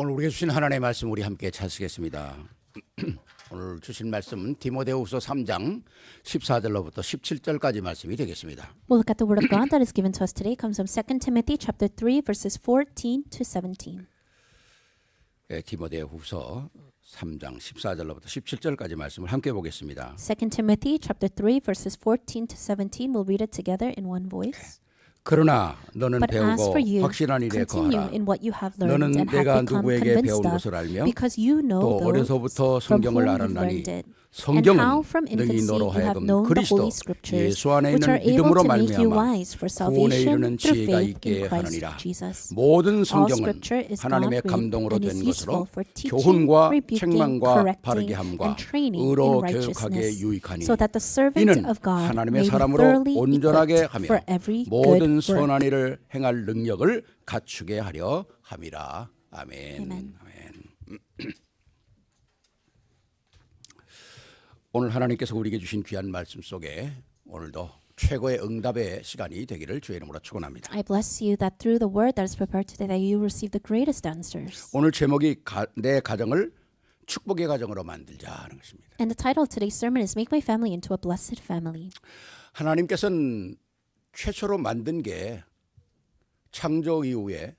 오늘 우리에게 주신 하나님의 말씀 우리 함께 찾으시겠습니다. 오늘 주신 말씀은 디모데후서 3장 14절로부터 17절까지 말씀이 되겠습니다. We'll look at the word of God that is given to us today. It comes from 2 Timothy chapter 3 verses 14 to 17. 디모데후서 3장 14절로부터 17절까지 말씀을 함께 보겠습니다. 2 Timothy chapter 3 verses 14 to 17. We'll read it together in one voice. 그러나 너는 But as 배우고 for you, 확실한 일에 continue 거하라. in what you have 너는 learned and 내가 have become 누구에게 convinced 배운 of, 것을 알며 because you know 또 those 어려서부터 from 성경을 whom you've 알았나니 learned it. And 성경은 how from 너희 infancy 너로 you have 하여금 known the 그리스도 Holy Scriptures, 예수 안에 which are 있는 able 믿음으로 to make you 말미암아 wise for 구원에 salvation 이르는 through 지혜가 faith 있게 in Christ 하느니라. Jesus. 모든 All 성경은 Scripture is 하나님의 God-breathed 감동으로 and 된 is 것으로 useful for teaching, 교훈과 rebuking, 책망과 correcting, 바르게 함과 and training 의로 in 교육하게 righteousness, 유익하니 so that the servant 이는 of God 하나님의 may be 사람으로 thoroughly 온전하게 equipped 하며 for every 모든 good work. 선한 일을 행할 능력을 갖추게 하려 함이라. 아멘. Amen. 오늘 하나님께서 우리에게 주신 귀한 말씀 속에 오늘도 최고의 응답의 시간이 되기를 주의 이름으로 축원합니다. I bless you that through the word that is prepared today that you receive the greatest answers. 오늘 제목이 내 가정을 축복의 가정으로 만들자 하는 것입니다. And the title of today's sermon is Make My Family into a Blessed Family. 하나님께서는 최초로 만든 게 창조 이후에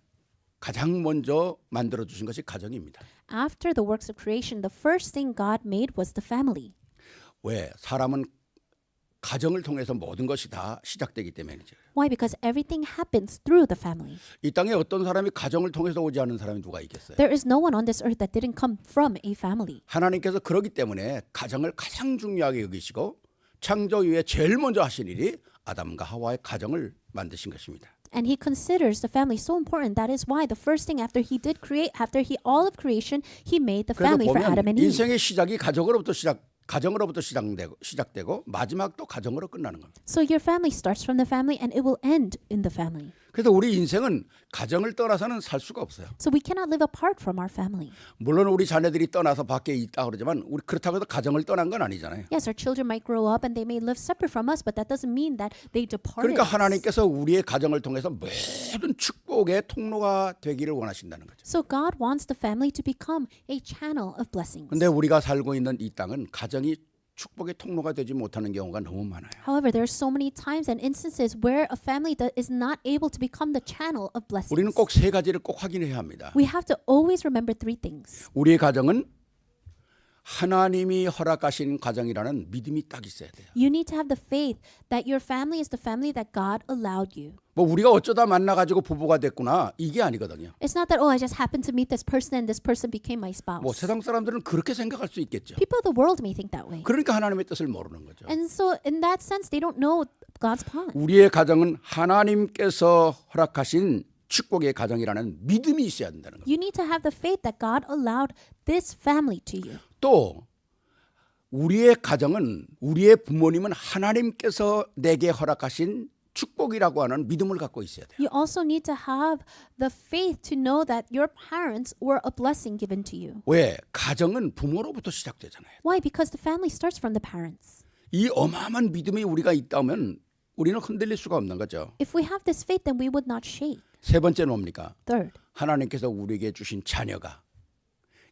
가장 먼저 만들어 주신 것이 가정입니다. After the works of creation, the first thing God made was the family. 왜? 사람은 가정을 통해서 모든 것이 다 시작되기 때문이죠. Why? Because everything happens through the family. 이 땅에 어떤 사람이 가정을 통해서 오지 않은 사람이 누가 있겠어요? There is no one on this earth that didn't come from a family. 하나님께서 그러기 때문에 가정을 가장 중요하게 여기시고 창조 이후에 제일 먼저 하신 일이 아담과 하와의 가정을 만드신 것입니다. And he considers the family so important. That is why the first thing after he did create, after he all of creation, he made the 그래서 family for Adam 보면 and Eve. 인생의 시작이 가정으로부터 시작되고 마지막도 가정으로 끝나는 겁니다. So your family starts from the family and it will end in the family. 그래서 우리 인생은 가정을 떠나서는 살 수가 없어요. So we cannot live apart from our family. 물론 우리 자녀들이 떠나서 밖에 있다 그러지만 우리 그렇다고 해서 가정을 떠난 건 아니잖아요. Yes, our children might grow up and they may live separate from us, but that doesn't mean that they departed 그러니까 us. 하나님께서 우리의 가정을 통해서 모든 축복의 통로가 되기를 원하신다는 거죠. So God wants the family to become a channel of blessings. 근데 우리가 살고 있는 이 땅은 가정이 축복의 통로가 되지 못하는 경우가 너무 많아요. However, there are so many times and instances where a family that is not able to become the channel of blessings. 우리는 꼭 세 가지를 꼭 확인해야 합니다. We have to always remember three things. 우리의 가정은 하나님이 허락하신 가정이라는 믿음이 딱 있어야 돼요. You need to have the faith that your family is the family that God allowed you. 뭐 우리가 어쩌다 만나가지고 부부가 됐구나 이게 아니거든요. It's not that, oh, I just happened to meet this person and this person became my spouse. 뭐 세상 사람들은 그렇게 생각할 수 있겠죠. People of the world may think that way. 그러니까 하나님의 뜻을 모르는 거죠. And so in that sense, they don't know God's plan. 우리의 가정은 하나님께서 허락하신 축복의 가정이라는 믿음이 있어야 된다는 거예요. You need to have the faith that God allowed this family to you. 또 우리의 가정은 우리의 부모님은 하나님께서 내게 허락하신 축복이라고 하는 믿음을 갖고 있어야 돼요. You also need to have the faith to know that your parents were a blessing given to you. 왜? 가정은 부모로부터 시작되잖아요. Why? Because the family starts from the parents. 이 어마어마한 믿음이 우리가 있다면 우리는 흔들릴 수가 없는 거죠. If we have this faith, then we would not shake. 세 번째는 뭡니까? Third, 하나님께서 우리에게 주신 자녀가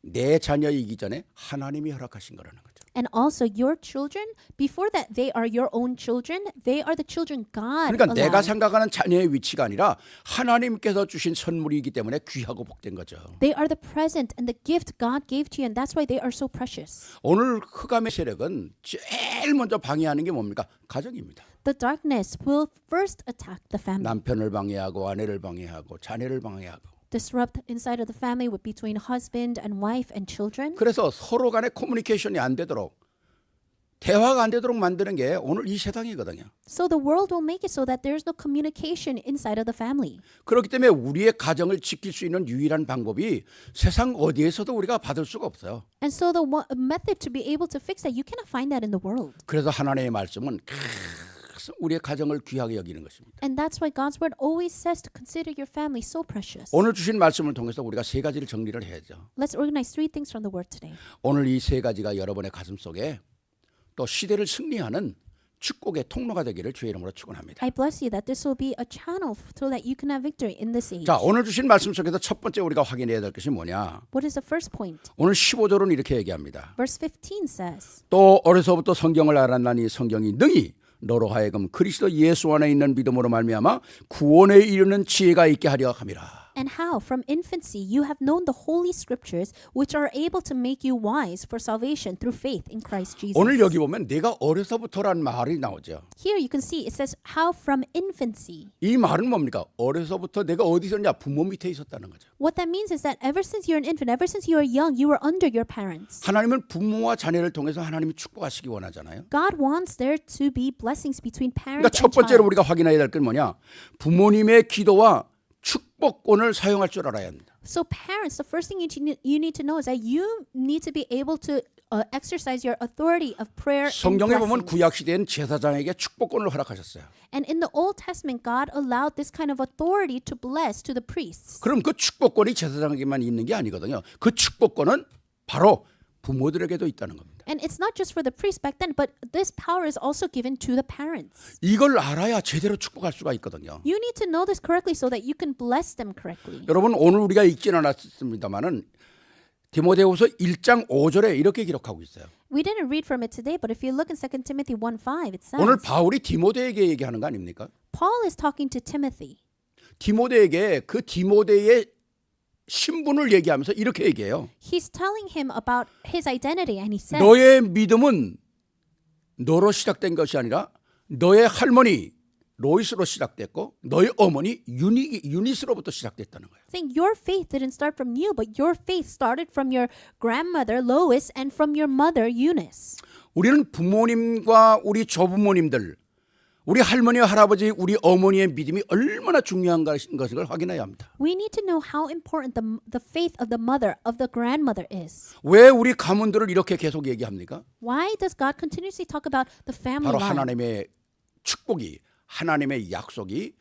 내 자녀이기 전에 하나님이 허락하신 거라는 거죠. and also your children, before that they are your own children, they are the children God 그러니까 내가 allowed. 생각하는 자녀의 위치가 아니라 하나님께서 주신 선물이기 때문에 귀하고 복된 거죠. They are the present and the gift God gave to you, and that's why they are so precious. 오늘 흑암의 세력은 제일 먼저 방해하는 게 뭡니까? 가정입니다. The darkness will first attack the family. 남편을 방해하고 아내를 방해하고 자녀를 방해하고 Disrupt inside of the family with between husband and wife and children. 그래서 서로 간의 커뮤니케이션이 안 되도록 대화가 안 되도록 만드는 게 오늘 이 세상이거든요. So the world will make it so that there's no communication inside of the family. 그렇기 때문에 우리의 가정을 지킬 수 있는 유일한 방법이 세상 어디에서도 우리가 받을 수가 없어요. And so the method to be able to fix that, you cannot find that in the world. 그래서 하나님의 말씀은 우리의 가정을 귀하게 여기는 것입니다. And that's why God's word always says to consider your family so precious. 오늘 주신 말씀을 통해서 우리가 세 가지를 정리를 해야죠. Let's organize three things from the word today. 오늘 이 세 가지가 여러분의 가슴 속에 또 시대를 승리하는 축복의 통로가 되기를 주의 이름으로 축원합니다. I bless you that this will be a channel so that you can have victory in this age. 자, 오늘 주신 말씀 속에서 첫 번째 우리가 확인해야 될 것이 뭐냐? What is the first point? 오늘 15절은 이렇게 얘기합니다. Verse 15 says, 또 어려서부터 성경을 알았나니 성경이 능히 너로 하여금 그리스도 예수 안에 있는 믿음으로 말미암아 구원에 이르는 지혜가 있게 하려 함이라. And how from infancy you have known the holy scriptures which are able to make you wise for salvation through faith in Christ Jesus. 오늘 여기 보면 내가 어려서부터란 말이 나오죠. Here you can see it says how from infancy. 이 말은 뭡니까? 어려서부터 내가 어디 있었냐? 부모 밑에 있었다는 거죠. What that means is that ever since you're an infant, ever since you were young, you were under your parents. 하나님은 부모와 자녀를 통해서 하나님이 축복하시기 원하잖아요. God wants there to be blessings between 그러니까 parents 첫 and 번째로 child. 우리가 확인해야 될 건 뭐냐? 부모님의 기도와 축복권을 사용할 줄 알아야 합니다. So parents, the first thing you need to know is that you need to be able to exercise your authority of prayer and 성경에 보면 blessings. 구약 시대엔 제사장에게 축복권을 허락하셨어요. And in the Old Testament, God allowed this kind of authority to bless to the priests. 그럼 그 축복권이 제사장에게만 있는 게 아니거든요. 그 축복권은 바로 부모들에게도 있다는 겁니다. And it's not just for the priests back then, but this power is also given to the parents. 이걸 알아야 제대로 축복할 수가 있거든요. You need to know this correctly so that you can bless them correctly. 여러분 오늘 우리가 읽지는 않았습니다만은 디모데후서 1장 5절에 이렇게 기록하고 있어요. We didn't read from it today, but if you look in 2 Timothy 1:5, it says, 오늘 바울이 디모데에게 얘기하는 거 아닙니까? Paul is talking to Timothy. 디모데에게 그 디모데의 신분을 얘기하면서 이렇게 얘기해요. He's telling him about his identity, and he says, 너의 믿음은 너로 시작된 것이 아니라 너의 할머니 로이스로 시작됐고 너의 어머니 유니스로부터 시작됐다는 거예요. saying your faith didn't start from you, but your faith started from your grandmother Lois and from your mother Eunice. 우리는 부모님과 우리 조부모님들, 우리 할머니와 할아버지, 우리 어머니의 믿음이 얼마나 중요한 것을 확인해야 합니다. We need to know how important the faith of the mother, of the grandmother is. 왜 우리 가문들을 이렇게 계속 얘기합니까? Why does God continuously talk about the family 바로 line? 하나님의 축복이, 하나님의 약속이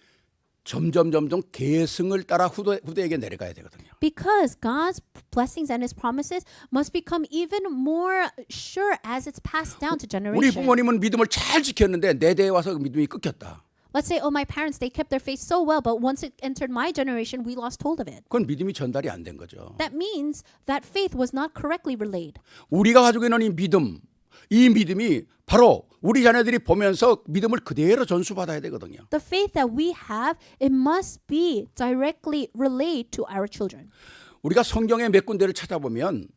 점점 계승을 따라 후대에게 내려가야 되거든요. Because God's blessings and His promises must become even more sure as it's passed down to 우리 generation. 부모님은 믿음을 잘 지켰는데 내 대에 와서 그 믿음이 끊겼다. Let's say, oh, my parents, they kept their faith so well, but once it entered my generation, we lost hold of it. 그건 믿음이 전달이 안 된 거죠. That means that faith was not correctly relayed. 우리가 가지고 있는 이 믿음이 바로 우리 자녀들이 보면서 믿음을 그대로 전수받아야 되거든요. The faith that we have, it must be directly relayed to our children. 우리가 성경의 몇 군데를 찾아보면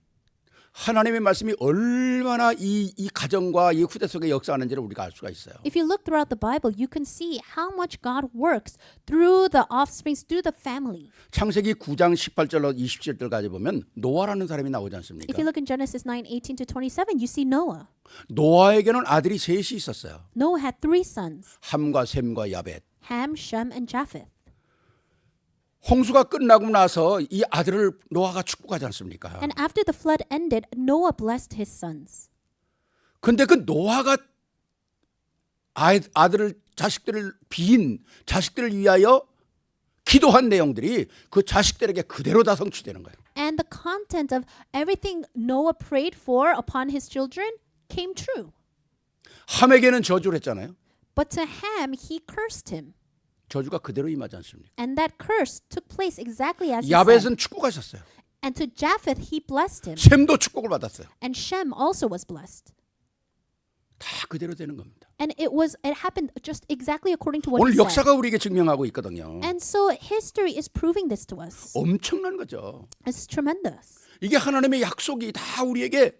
하나님의 말씀이 얼마나 이 가정과 이 후대 속에 역사하는지를 우리가 알 수가 있어요. If you look throughout the Bible, you can see how much God works through the offsprings, through the family. 창세기 9장 18절로 27절까지 보면 노아라는 사람이 나오지 않습니까? If you look in Genesis 9:18 to 27, you see Noah. 노아에게는 아들이 셋이 있었어요. Noah had 3 sons, 함과 셈과 야벳. Ham, Shem, and Japheth. 홍수가 끝나고 나서 이 아들을 노아가 축복하지 않습니까? And after the flood ended, Noah blessed his sons. 근데 그 노아가 자식들을 자식들을 위하여 기도한 내용들이 그 자식들에게 그대로 다 성취되는 거예요. And the content of everything Noah prayed for upon his children came true. 함에게는 저주를 했잖아요. But to Ham, he cursed him. 저주가 그대로 임하지 않습니까? And that curse took place exactly as he said. 야벳은 축복하셨어요. And to Japheth, he blessed him. 셈도 축복을 받았어요. And Shem also was blessed. 다 그대로 되는 겁니다. And it happened just exactly according to what 오늘 he said. 역사가 우리에게 증명하고 있거든요. And so history is proving this to us. 엄청난 거죠. It's tremendous. 이게 하나님의 약속이 다 우리에게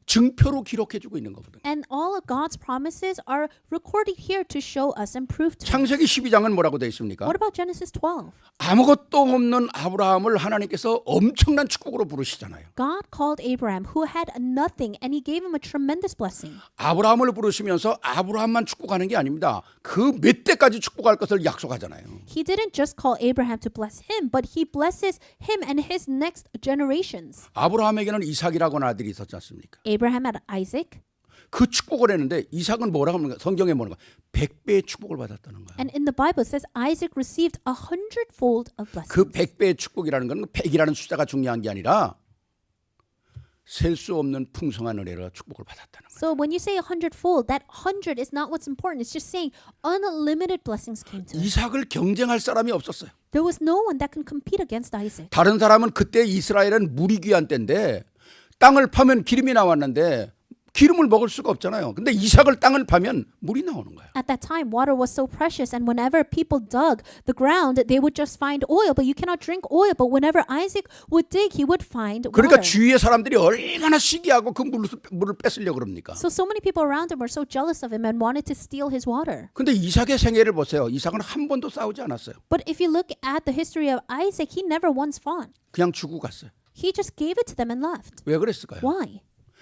증표로 기록해주고 있는 거거든요. And all of God's promises are recorded here to show us and prove to us. 창세기 12장은 뭐라고 되어 있습니까? What about Genesis 12? 아무것도 없는 아브라함을 하나님께서 엄청난 축복으로 부르시잖아요. God called Abraham, who had nothing, and he gave him a tremendous blessing. 아브라함을 부르시면서 아브라함만 축복하는 게 아닙니다. 그 몇 대까지 축복할 것을 약속하잖아요. He didn't just call Abraham to bless him, but he blesses him and his next generations. 아브라함에게는 이삭이라고 하는 아들이 있었지 않습니까? Abraham had Isaac, 그 축복을 했는데 이삭은 뭐라고 합니까? 성경에 뭐라고? 100배의 축복을 받았다는 거예요. and in the Bible it says Isaac received 100-fold of blessing. 그 100배의 축복이라는 건 100이라는 숫자가 중요한 게 아니라 셀 수 없는 풍성한 은혜로 축복을 받았다는 거예요. So when you say 100-fold, that 100 is not what's important. It's just saying unlimited blessings came to him. 이삭을 경쟁할 사람이 없었어요. There was no one that can compete against Isaac. 다른 사람은 그때 이스라엘은 물이 귀한 때인데 땅을 파면 기름이 나왔는데 기름을 먹을 수가 없잖아요. 근데 이삭을 땅을 파면 물이 나오는 거예요. At that time, water was so precious, and whenever people dug the ground, they would just find oil, but you cannot drink oil. But whenever Isaac would dig, he would find 그러니까 water. 주위의 사람들이 얼마나 시기하고 그 물을 뺏으려고 그럽니까? So many people around him were so jealous of him and wanted to steal his water. 근데 이삭의 생애를 보세요. 이삭은 한 번도 싸우지 않았어요. But if you look at the history of Isaac, he never once fought. 그냥 주고 갔어요. He just gave it to them and left. 왜 그랬을까요? Why?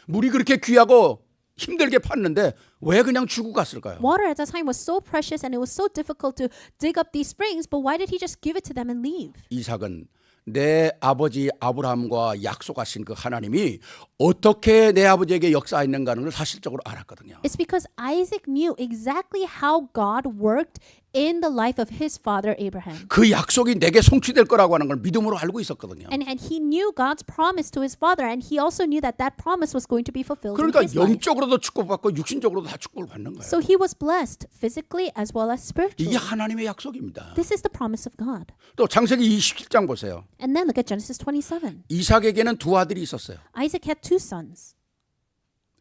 물이 그렇게 귀하고 힘들게 팠는데 왜 그냥 주고 갔을까요? Water at that time was so precious and it was so difficult to dig up these springs, but why did he just give it to them and leave? 이삭은 내 아버지 아브라함과 약속하신 그 하나님이 어떻게 내 아버지에게 역사했는가는 걸 사실적으로 알았거든요. It's because Isaac knew exactly how God worked in the life of his father Abraham. 그 약속이 내게 성취될 거라고 하는 걸 믿음으로 알고 있었거든요. And he knew God's promise to his father, and he also knew that that promise was going to be fulfilled 그러니까 in his life. 영적으로도 축복받고 육신적으로도 다 축복을 받는 거예요. So he was blessed physically as well as 이게 spiritually. 하나님의 약속입니다. This is the promise of God. 또 창세기 27장 보세요. And then look at Genesis 27. 이삭에게는 두 아들이 있었어요. Isaac had two sons,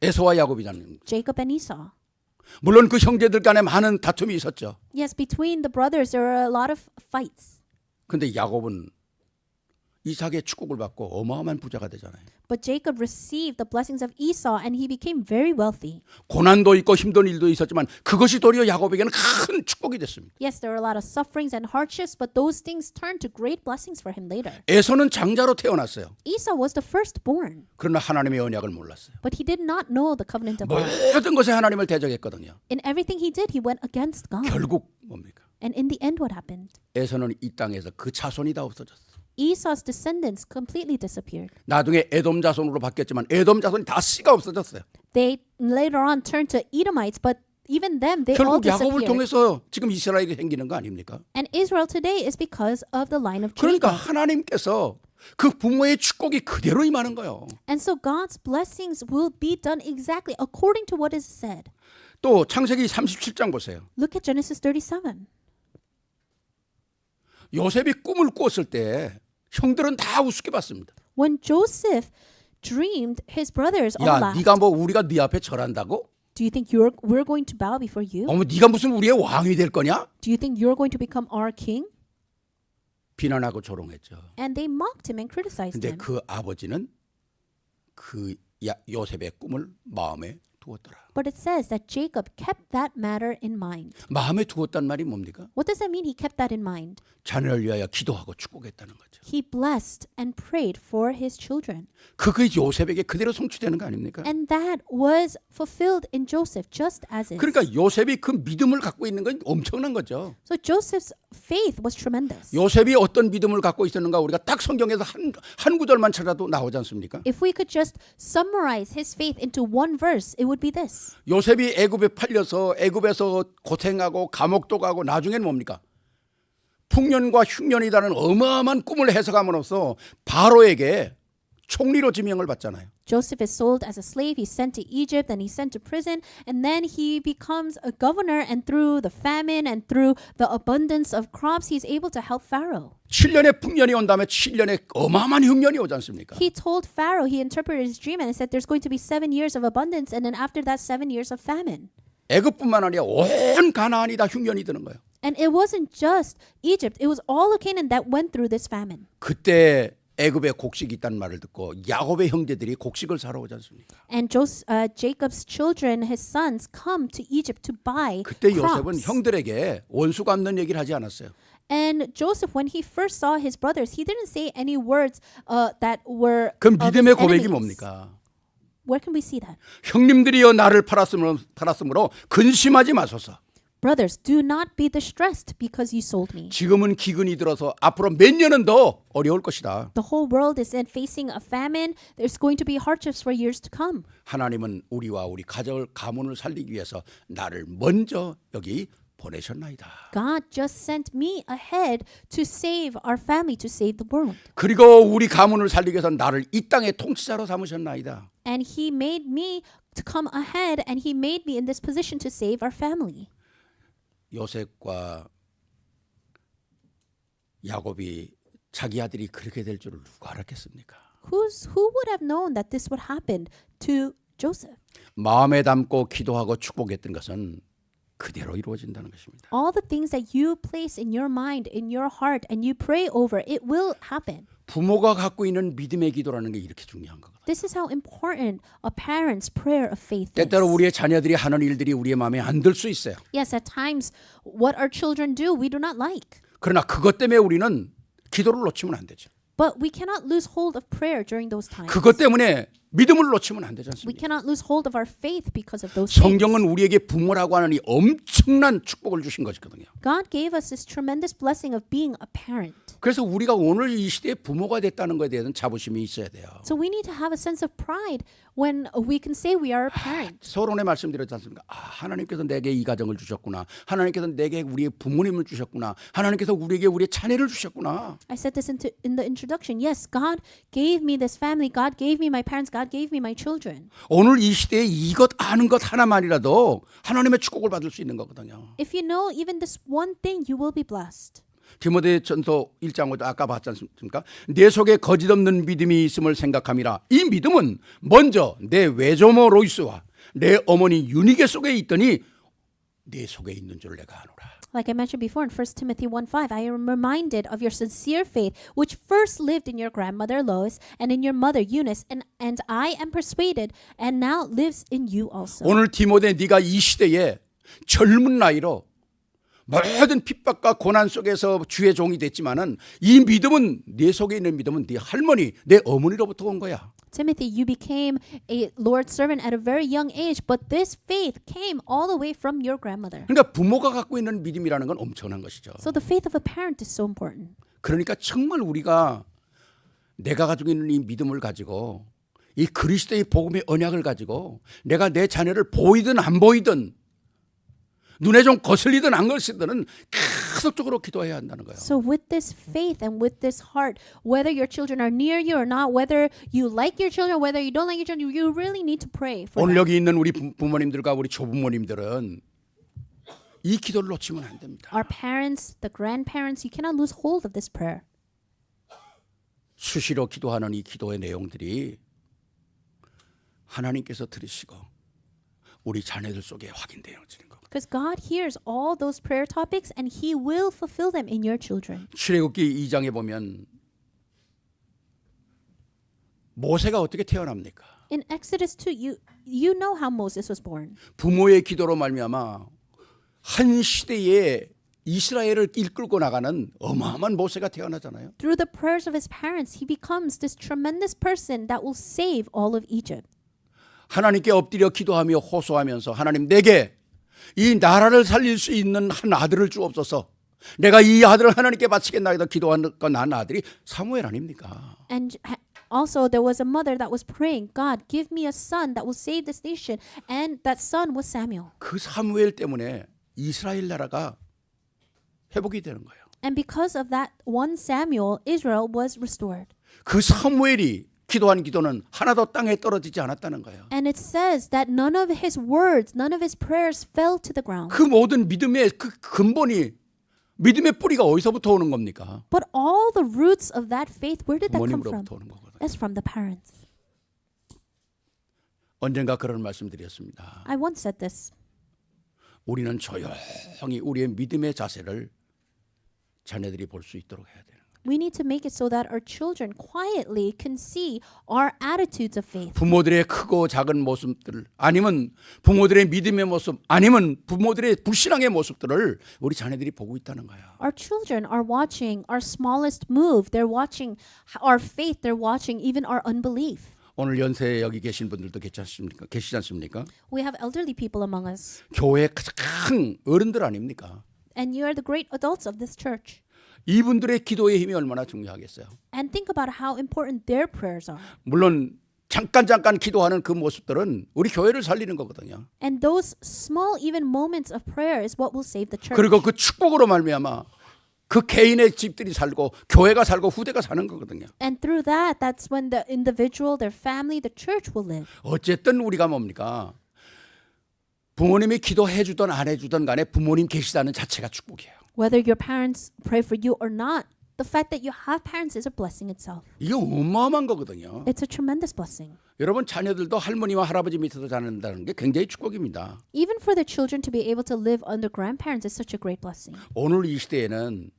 에서와 야곱이라는. Jacob and Esau. 물론 그 형제들 간에 많은 다툼이 있었죠. Yes, between the brothers there were a lot of fights. 근데 야곱은 이삭의 축복을 받고 어마어마한 부자가 되잖아요. But Jacob received the blessings of Esau and he became very wealthy. 고난도 있고 힘든 일도 있었지만 그것이 도리어 야곱에게는 큰 축복이 됐습니다. Yes, there were a lot of sufferings and hardships, but those things turned to great blessings for him later. 에서는 장자로 태어났어요. Esau was the firstborn, 그러나 하나님의 언약을 몰랐어요. but he did not know the covenant of God. 모든 것에 하나님을 대적했거든요. In everything he did, he went against God. 결국 뭡니까? And in the end, what happened? 에서는 이 땅에서 그 자손이 다 없어졌어요. Esau's descendants completely disappeared. 나중에 에돔 자손으로 바뀌었지만 에돔 자손이 다 씨가 없어졌어요. They later on turned to Edomites, but even them, they all 결국 야곱을 disappeared. 통해서 지금 이스라엘이 생기는 거 아닙니까? And Israel today is because of the line of 그러니까 Jacob. 하나님께서 그 부모의 축복이 그대로 임하는 거예요. And so God's blessings will be done exactly according to what is said. 또 창세기 37장 보세요. Look at Genesis 37. 요셉이 꿈을 꾸었을 때 형들은 다 우습게 봤습니다. When Joseph dreamed, his brothers all 야, laughed. 네가 뭐 우리가 네 앞에 절한다고? Do you think we're going to bow before you? 어머, 네가 무슨 우리의 왕이 될 거냐? Do you think you're going to become our king? 비난하고 조롱했죠. And they mocked him and criticized 근데 him. 그 아버지는 그 요셉의 꿈을 마음에 두었더라. But it says that Jacob kept that matter in mind. 마음에 두었단 말이 뭡니까? What does that mean? He kept that in mind. 자녀를 위하여 기도하고 축복했다는 거죠. He blessed and prayed for his children. 그게 요셉에게 그대로 성취되는 거 아닙니까? And that was fulfilled in Joseph just as is. 그러니까 요셉이 그 믿음을 갖고 있는 건 엄청난 거죠. So Joseph's faith was tremendous. 요셉이 어떤 믿음을 갖고 있었는가 우리가 딱 성경에서 한 구절만 찾아도 나오지 않습니까? If we could just summarize his faith into one verse, it would be this. 요셉이 애굽에 팔려서 애굽에서 고생하고 감옥도 가고 나중에는 뭡니까? 풍년과 흉년이라는 어마어마한 꿈을 해석함으로써 바로에게 총리로 지명을 받잖아요. Joseph is sold as a slave. He's sent to Egypt and he's sent to prison. And then he becomes a governor. And through the famine and through the abundance of crops, he's able to help Pharaoh. 7년의 풍년이 온 다음에 7년의 어마어마한 흉년이 오지 않습니까? He told Pharaoh, he interpreted his dream and said there's going to be 7 years of abundance. And then after that, 7 years of famine. 애굽뿐만 아니라 온 가나안이 다 흉년이 드는 거예요. And it wasn't just Egypt. It was all of Canaan that went through this famine. 그때 애굽에 곡식이 있다는 말을 듣고 야곱의 형제들이 곡식을 사러 오지 않습니까? And Jacob's children, his sons, come to Egypt to buy 그때 요셉은 crops. 형들에게 원수 갚는 얘기를 하지 않았어요. And Joseph, when he first saw his brothers, he didn't say any words that were 그 of his 믿음의 고백이 enemies. 뭡니까? Where can we see that? 형님들이여 나를 팔았으므로 근심하지 마소서. Brothers, do not be distressed because you sold me. 지금은 기근이 들어서 앞으로 몇 년은 더 어려울 것이다. The whole world is facing a famine. There's going to be hardships for years to come. 하나님은 우리와 우리 가문을 살리기 위해서 나를 먼저 여기 보내셨나이다. God just sent me ahead to save our family, to save the world. 그리고 우리 가문을 살리기 위해서 나를 이 땅의 통치자로 삼으셨나이다. And he made me to come ahead, and he made me in this position to save our family. 요셉과 야곱이 자기 아들이 그렇게 될 줄을 누가 알았겠습니까? Who would have known that this would happen to Joseph? 마음에 담고 기도하고 축복했던 것은 그대로 이루어진다는 것입니다. All the things that you place in your mind, in your heart, and you pray over, it will happen. 부모가 갖고 있는 믿음의 기도라는 게 이렇게 중요한 거거든요. This is how important a parent's prayer of faith is. 때때로 우리의 자녀들이 하는 일들이 우리의 마음에 안 들 수 있어요. Yes, at times, what our children do, we do not like. 그러나 그것 때문에 우리는 기도를 놓치면 안 되죠. But we cannot lose hold of prayer during those times. 그것 때문에 믿음을 놓치면 안 되지 We 않습니까? cannot lose hold of our faith because of those things. 성경은 우리에게 부모라고 하는 이 엄청난 축복을 주신 것이거든요. God gave us this tremendous blessing of being a parent. 그래서 우리가 오늘 이 시대에 부모가 됐다는 것에 대한 자부심이 있어야 돼요. So we need to have a sense of pride when we can say we are a parent. 서론에 말씀드렸지 않습니까? 하나님께서 내게 이 가정을 주셨구나. 하나님께서 내게 우리의 부모님을 주셨구나. 하나님께서 우리에게 우리의 자녀를 주셨구나. I said this in the introduction. Yes, God gave me this family. God gave me my parents. God gave me my children. 오늘 이 시대에 이것 아는 것 하나만이라도 하나님의 축복을 받을 수 있는 거거든요. If you know even this one thing, you will be blessed. 디모데전서 1장 5절 아까 봤지 않습니까? 내 속에 거짓 없는 믿음이 있음을 생각함이라. 이 믿음은 먼저 내 외조모 로이스와 내 어머니 유니게 속에 있더니 내 속에 있는 줄 내가 아노라. Like I mentioned before in 1 Timothy 1:5, I am reminded of your sincere faith, which first lived in your grandmother Lois and in your mother Eunice, and I am persuaded, and now lives in you also. 오늘 디모데 네가 이 시대에 젊은 나이로 모든 핍박과 고난 속에서 주의 종이 됐지만은 이 믿음은 네 속에 있는 믿음은 네 할머니, 내 어머니로부터 온 거야. Timothy, you became a Lord's servant at a very young age, but this faith came all the way from your grandmother. 그러니까 부모가 갖고 있는 믿음이라는 건 엄청난 것이죠. So the faith of a parent is so important. 그러니까 정말 우리가 내가 가지고 있는 이 믿음을 가지고 이 그리스도의 복음의 언약을 가지고 내가 내 자녀를 보이든 안 보이든 눈에 좀 거슬리든 안 거슬리든 계속적으로 기도해야 한다는 거예요. So with this faith and with this heart, whether your children are near you or not, whether you like your children, whether you don't like your children, you really need to pray for 오늘 them. 여기 있는 우리 부모님들과 우리 조부모님들은 이 기도를 놓치면 안 됩니다. Our parents, the grandparents, you cannot lose hold of this prayer. 수시로 기도하는 이 기도의 내용들이 하나님께서 들으시고 우리 자녀들 속에 확인되어지는 거. Because God hears all those prayer topics and He will fulfill them in your children. 출애굽기 2장에 보면 모세가 어떻게 태어납니까? In Exodus 2, you know how Moses was born. 부모의 기도로 말미암아 한 시대에 이스라엘을 이끌고 나가는 어마어마한 모세가 태어나잖아요. Through the prayers of his parents, he becomes this tremendous person that will save all of Egypt. 하나님께 엎드려 기도하며 호소하면서 하나님 내게 이 나라를 살릴 수 있는 한 아들을 주옵소서. 내가 이 아들을 하나님께 바치겠나이다 기도한 건 난 아들이 사무엘 아닙니까? And also there was a mother that was praying, God, give me a son that will save this nation. And that son was Samuel. 그 사무엘 때문에 이스라엘 나라가 회복이 되는 거예요. And because of that one Samuel, Israel was restored. 그 사무엘이 기도한 기도는 하나도 땅에 떨어지지 않았다는 거예요. And it says that none of his words, none of his prayers fell to the ground. 그 모든 믿음의 그 근본이 믿음의 뿌리가 어디서부터 오는 겁니까? But all the roots of that faith, where did that come from? 부모님으로부터 오는 거거든요. That's from the parents. 언젠가 그런 말씀드렸습니다. I once said this. 우리는 조용히 우리의 믿음의 자세를 자녀들이 볼 수 있도록 해야 돼요. We need to make it so that our children quietly can see our attitudes of faith. 부모들의 크고 작은 모습들 아니면 부모들의 믿음의 모습 아니면 부모들의 불신앙의 모습들을 우리 자녀들이 보고 있다는 거야. Our children are watching our smallest move. They're watching our faith. They're watching even our unbelief. 오늘 연세에 여기 계신 분들도 계시지 않습니까? We have elderly people among us. 교회 가장 어른들 아닙니까? And you are the great adults of this church. 이분들의 기도의 힘이 얼마나 중요하겠어요. And think about how important their prayers are. 물론 잠깐 기도하는 그 모습들은 우리 교회를 살리는 거거든요. And those small even moments of prayer is what will save the church. 그리고 그 축복으로 말미암아 그 개인의 집들이 살고 교회가 살고 후대가 사는 거거든요. And through that, that's when the individual, their family, the church will live. 어쨌든 우리가 뭡니까? 부모님이 기도해 주든 안 해주든 간에 부모님 계시다는 자체가 축복이에요. Whether your parents pray for you or not, the fact that you have parents is a blessing itself. 이게 어마어마한 거거든요. It's a tremendous blessing. 여러분 자녀들도 할머니와 할아버지 밑에서 자란다는 게 굉장히 축복입니다. Even for the children to be able to live under grandparents is such a great blessing. 오늘 이 시대에는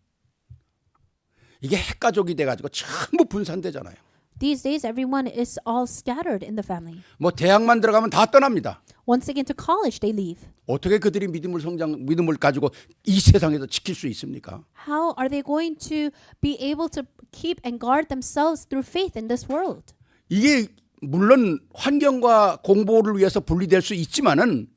이게 핵가족이 돼가지고 전부 분산되잖아요. These days, everyone is all scattered in the family. 뭐 대학만 들어가면 다 떠납니다. Once they get to college, they leave. 어떻게 그들이 믿음을 가지고 이 세상에서 지킬 수 있습니까? How are they going to be able to keep and guard themselves through faith in this world? 이게 물론 환경과 공부를 위해서 분리될 수 있지만은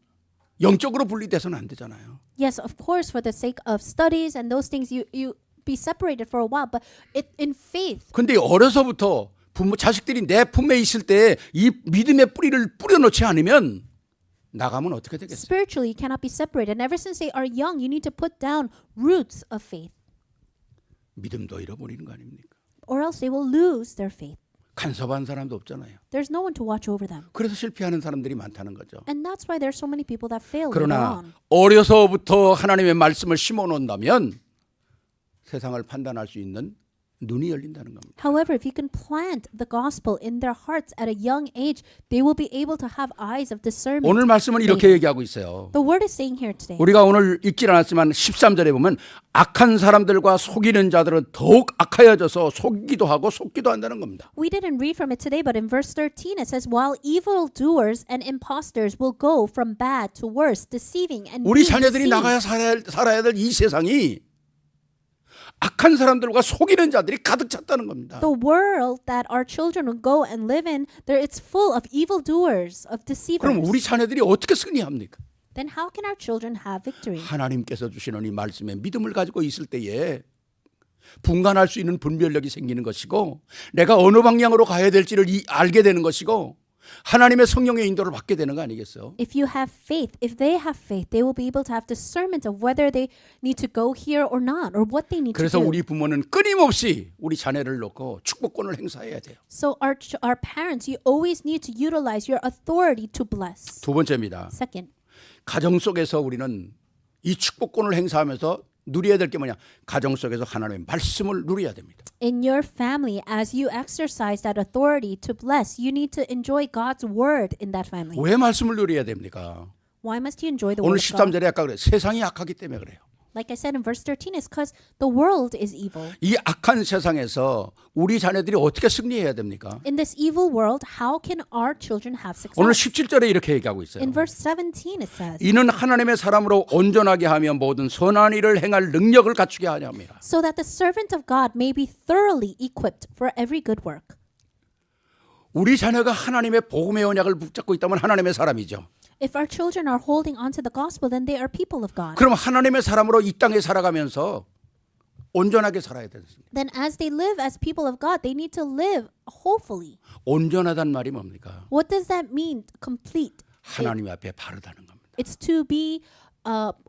영적으로 분리돼서는 안 되잖아요. Yes, of course, for the sake of studies and those things, you be separated for a while, but in faith. 근데 어려서부터 부모 자식들이 내 품에 있을 때 이 믿음의 뿌리를 뿌려놓지 않으면 나가면 어떻게 되겠어요? Spiritually, you cannot be separated. And ever since they are young, you need to put down roots of faith, 믿음도 잃어버리는 거 아닙니까? or else they will lose their faith. 간섭한 사람도 없잖아요. There's no one to watch over them. 그래서 실패하는 사람들이 많다는 거죠. And that's why there's so many people that fail later 그러나 on. 어려서부터 하나님의 말씀을 심어 놓는다면 세상을 판단할 수 있는 눈이 열린다는 겁니다. However, if you can plant the gospel in their hearts at a young age, they will be able to have eyes of discernment. 오늘 말씀은 이렇게 얘기하고 있어요. The word is saying here today. 우리가 오늘 읽질 않았지만 13절에 보면 악한 사람들과 속이는 자들은 더욱 악하여져서 속기도 하고 속기도 한다는 겁니다. We didn't read from it today, but in verse 13 it says, while evildoers and impostors will go from bad to worse, deceiving and 우리 being 자녀들이 deceived. 나가야 살아야 될 이 세상이 악한 사람들과 속이는 자들이 가득 찼다는 겁니다. The world that our children will go and live in, there it's full of evildoers, of deceivers. 그럼 우리 자녀들이 어떻게 승리합니까? Then how can our children have victory? 하나님께서 주시는 이 말씀에 믿음을 가지고 있을 때에 분간할 수 있는 분별력이 생기는 것이고 내가 어느 방향으로 가야 될지를 알게 되는 것이고 하나님의 성령의 인도를 받게 되는 거 아니겠어요? If you have faith, if they have faith, they will be able to have discernment of whether they need to go here or not, or what they need to 그래서 do. 우리 부모는 끊임없이 우리 자녀를 놓고 축복권을 행사해야 돼요. So our parents, you always need to utilize your authority to bless. 두 번째입니다. Second, 가정 속에서 우리는 이 축복권을 행사하면서 누려야 될 게 뭐냐? 가정 속에서 하나님의 말씀을 누려야 됩니다. in your family, as you exercise that authority to bless, you need to enjoy God's word in that family. 왜 말씀을 누려야 됩니까? Why must you enjoy the 오늘 word of God? 13절에 아까 그래 세상이 악하기 때문에 그래요. Like I said in verse 13, it's because the world is evil. 이 악한 세상에서 우리 자녀들이 어떻게 승리해야 됩니까? In this evil world, how can our children have 오늘 success? 17절에 이렇게 얘기하고 있어요. In verse 17, it says, 이는 하나님의 사람으로 온전하게 하며 모든 선한 일을 행할 능력을 갖추게 하려 합니다. so that the servant of God may be thoroughly equipped for every good work. 우리 자녀가 하나님의 복음의 언약을 붙잡고 있다면 하나님의 사람이죠. If our children are holding on to the gospel, then they are people of God. 그럼 하나님의 사람으로 이 땅에 살아가면서 온전하게 살아야 되겠습니다. Then as they live as people of God, they need to live wholefully. 온전하단 말이 뭡니까? What does that mean, complete? 하나님 앞에 바르다는 겁니다. It's to be